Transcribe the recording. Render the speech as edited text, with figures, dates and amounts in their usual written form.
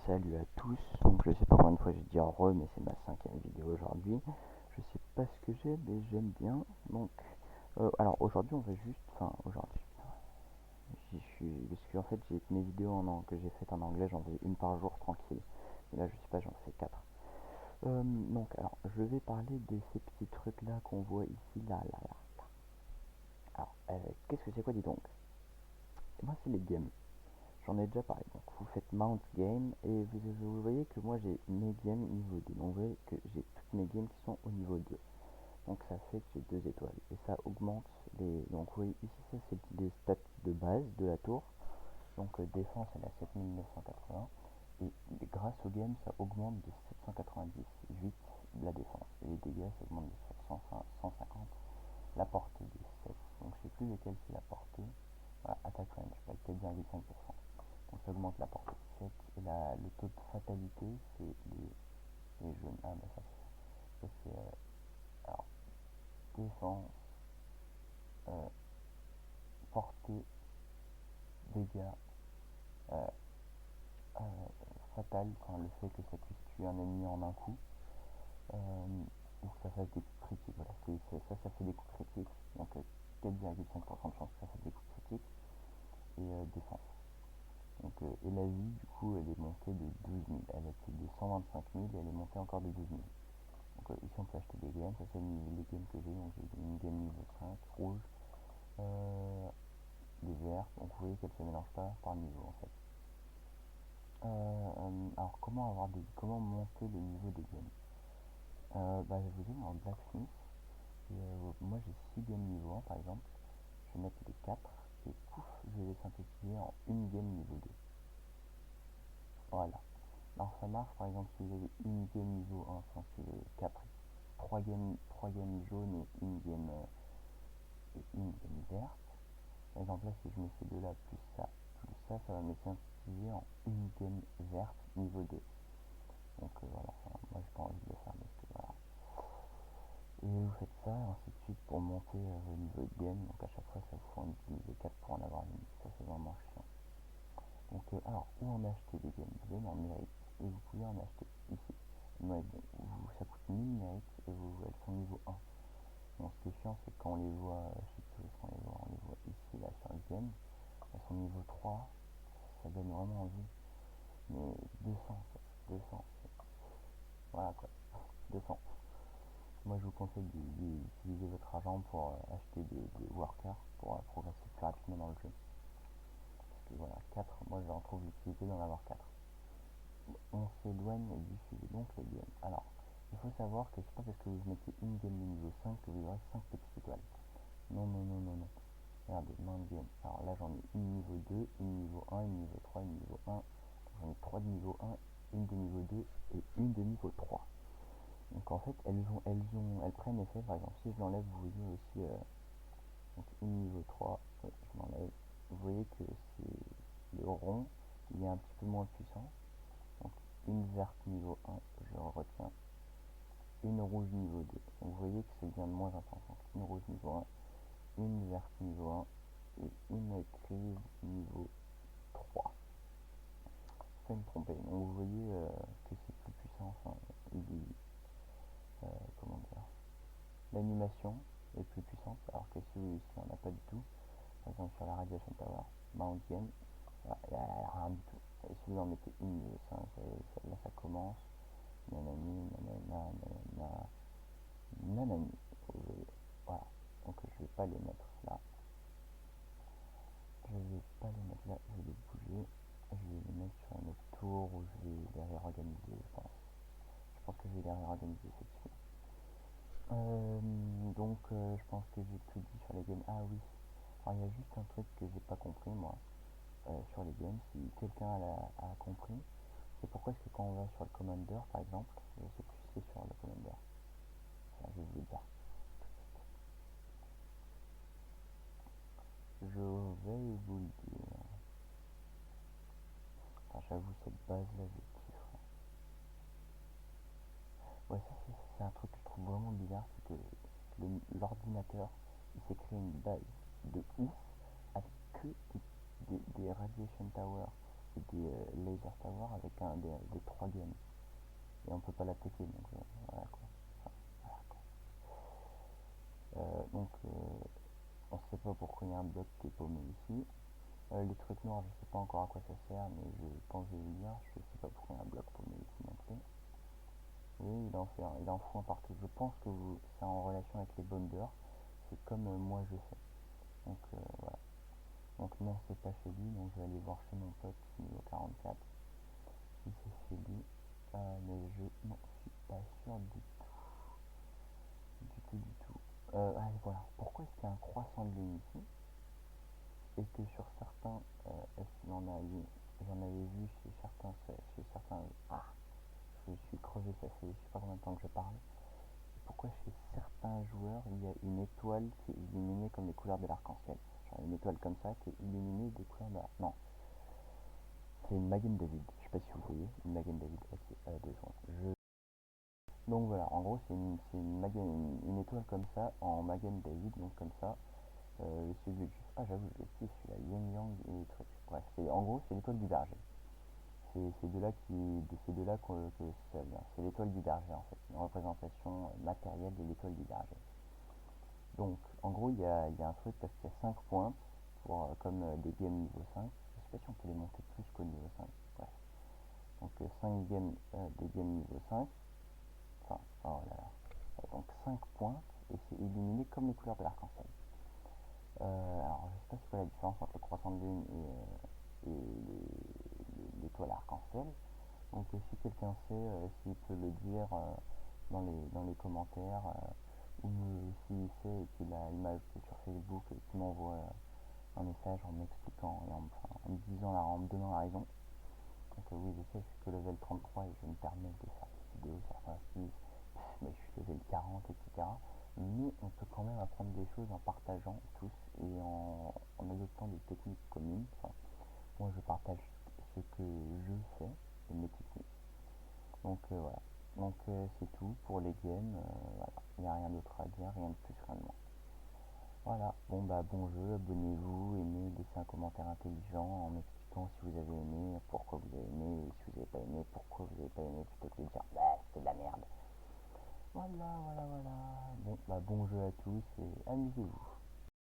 Salut à tous. Donc je sais pas combien de fois j'ai dit mais c'est ma cinquième vidéo aujourd'hui. Je sais pas ce que j'ai, mais j'aime bien. Donc, alors aujourd'hui on va juste, aujourd'hui, j'y suis, parce qu'en fait j'ai mes vidéos que j'ai faites en anglais, j'en faisais une par jour tranquille. Et là je sais pas, j'en fais quatre. Donc alors je vais parler de ces petits trucs là qu'on voit ici, là. Alors, qu'est-ce que c'est quoi, dis donc? Et moi c'est les games. J'en ai déjà parlé. Donc vous faites Mount Game et vous voyez que moi j'ai mes games niveau 2. Donc vous voyez que j'ai toutes mes games qui sont au niveau 2. Donc ça fait que j'ai 2 étoiles. Et ça augmente les. Donc vous voyez ici ça c'est les stats de base de la tour. Donc défense elle est à 7980. Et grâce au game ça augmente de 798 de la défense. Et les dégâts ça augmente de 150. La portée de 7. Donc je sais plus lequel c'est la portée. Voilà, attack range, pas 4,5%. Donc ça augmente la portée de 7. Et le taux de fatalité, c'est les jaunes. Ah bah ça c'est alors, défense, euh, portée, dégâts, euh, euh, fatal, quand le fait que ça puisse tuer un ennemi en un coup. Donc ça fasse des coups critiques. Voilà, ça fait des coups critiques. Donc 4,5% de chance que ça fasse des coups critiques. Et défense. Donc, et la vie, du coup, elle est montée de 12 000. Elle était de 125 000 et elle est montée encore de 12 000. Donc ici on peut acheter des games, ça c'est les games que j'ai, donc j'ai une game niveau 5, rouge, des verts, donc vous voyez qu'elles ne se mélangent pas par niveau en fait. Alors comment monter le niveau des games? Vous allez en Blacksmith, et moi j'ai 6 games niveau 1 par exemple, je vais mettre les 4 et pouf, je vais les synthétiser en une game niveau 2. Voilà. Alors ça marche par exemple si vous avez une game niveau 1, enfin si vous avez 4, 3 games jaunes et une game verte. Par exemple là si je mets ces deux là plus ça va me synthétiser en une game verte niveau 2. Donc voilà, moi j'ai pas envie de le faire parce que voilà. Et vous faites ça et ainsi de suite pour monter vos niveaux de game. Donc à chaque fois ça vous faut en utiliser 4 pour en avoir une. Ça c'est vraiment chiant. Donc alors où en acheter des games? Vous allez dans mérite et vous pouvez en acheter ici. Mais bon, ça coûte 1000 mérites et elles sont niveau 1. Bon, ce qui est chiant, c'est que quand on les voit, je sais plus où est-ce on les voit ici, là, sur le game, elles sont niveau 3, ça donne vraiment envie. Mais 200, 200, voilà quoi, 200. Moi, je vous conseille d'utiliser votre argent pour acheter des workers pour progresser plus rapidement dans le jeu. Parce que voilà, 4, moi, j'en trouve l'utilité d'en avoir 4. On s'éloigne du sujet, donc les games. Alors, il faut savoir que c'est pas parce que vous mettez une game de niveau 5 que vous aurez 5 petites étoiles. Non. Regardez, main game. Alors là, j'en ai une niveau 2, une niveau 1, une niveau 3, une niveau 1. J'en ai 3 de niveau 1, une de niveau 2 et une de niveau 3. Donc en fait, elles prennent effet. Par exemple, si je l'enlève, vous voyez aussi donc une niveau 3, je l'enlève. Vous voyez que c'est le rond, il est un petit peu moins puissant. Donc une verte niveau 1, je retiens. Une rouge niveau 2. Donc vous voyez que ça devient de moins intense. Donc une rouge niveau 1, une verte niveau 1 et une grise niveau 3. Pas me tromper. Donc vous voyez que c'est plus puissant. Enfin, comment dire, l'animation est plus puissante. Alors que ici on n'a pas du tout. Par exemple sur la Radiation Tower, Mount Game, il n'y a rien du tout. Et si vous en mettez une niveau 5, là ça commence. Nanani, nanani. Vous voyez. Voilà. Donc je vais pas les mettre là. Je vais pas les mettre là, je vais les bouger. Je vais les mettre sur une autre tour où je vais les réorganiser, je pense. Je pense que je vais les réorganiser effectivement. Donc je pense que j'ai tout dit sur les games. Ah oui, alors il y a juste un truc que j'ai pas compris moi sur les games, si quelqu'un a compris, c'est pourquoi est-ce que quand on va sur le Commander par exemple, je sais plus si c'est sur le Commander, enfin, je vais vous le dire. Je vais vous le dire. Enfin, j'avoue cette base là je kiffe. Ouais, ça c'est un truc que je trouve vraiment bizarre, c'est que l'ordinateur il s'est créé une base de ouf avec que des Radiation Tower c'est des laser towers avec des 3 games. Et on peut pas l'attaquer, donc voilà quoi. Enfin, voilà, quoi. On sait pas pourquoi il y a un bloc qui est paumé ici. Les trucs noirs, je sais pas encore à quoi ça sert, mais quand je vais vous dire, je sais pas pourquoi il y a un bloc paumé ici non plus. Oui, il en fout un partout. Je pense que c'est en relation avec les bombers. C'est comme moi je fais. Donc voilà. Donc non, c'est pas chez lui, donc je vais aller voir chez mon pote niveau 44. Si c'est chez lui, mais je n'en suis pas sûr du tout. Du tout. Allez, voilà. Pourquoi est-ce qu'il y a un croissant de lune ici? Et que sur certains, est-ce qu'il en a eu? J'en avais vu chez certains. Ah, je suis crevé, ça fait je sais pas combien de temps que je parle. Pourquoi chez certains joueurs il y a une étoile qui est illuminée comme les couleurs de l'arc-en-ciel? Genre une étoile comme ça qui est illuminée des couleurs de l'arc. Non, c'est une Magen David. Je sais pas si vous voyez une Magen David. Ok, 2 secondes. Donc voilà, en gros une étoile comme ça en Magen David, donc comme ça. Ah j'avoue, je l'ai kiffé celui-là, Yin Yang et les trucs. Bref, en gros c'est l'étoile du berger. C'est de là que ça vient. C'est l'étoile du berger en fait, une représentation matérielle de l'étoile du berger. Donc, en gros, il y a un truc parce qu'il y a 5 points, comme des games niveau 5. Je sais pas si on peut les monter plus qu'au niveau 5. Bref. Donc, 5 games, des games niveau 5. Enfin, oh là là. Donc, 5 points, et c'est illuminé comme les couleurs de l'arc-en-ciel. Alors, je sais pas c'est quoi la différence entre le croissant de lune et l'étoile arc-en-ciel. Donc, si quelqu'un sait, s'il peut le dire dans les commentaires, ou s'il sait et qu'il m'a ajouté sur Facebook et qu'il m'envoie un message en m'expliquant et en me disant en me donnant la raison. Donc oui, je sais, je suis que level 33 et je me permets de faire des vidéos. Certains se disent, mais je suis level 40, etc. Mais on peut quand même apprendre des choses en partageant tous et en adoptant des techniques communes. Enfin, moi, je partage ce que je fais et mes techniques. Donc voilà. Donc c'est tout pour les games. Voilà. Il n'y a rien d'autre à dire, rien de plus, rien de moins. Voilà, bon jeu, abonnez-vous, aimez, laissez un commentaire intelligent en m'expliquant si vous avez aimé, pourquoi vous avez aimé, et si vous n'avez pas aimé, pourquoi vous n'avez pas aimé, plutôt que de dire bah c'est de la merde. Voilà. Bon jeu à tous et amusez-vous.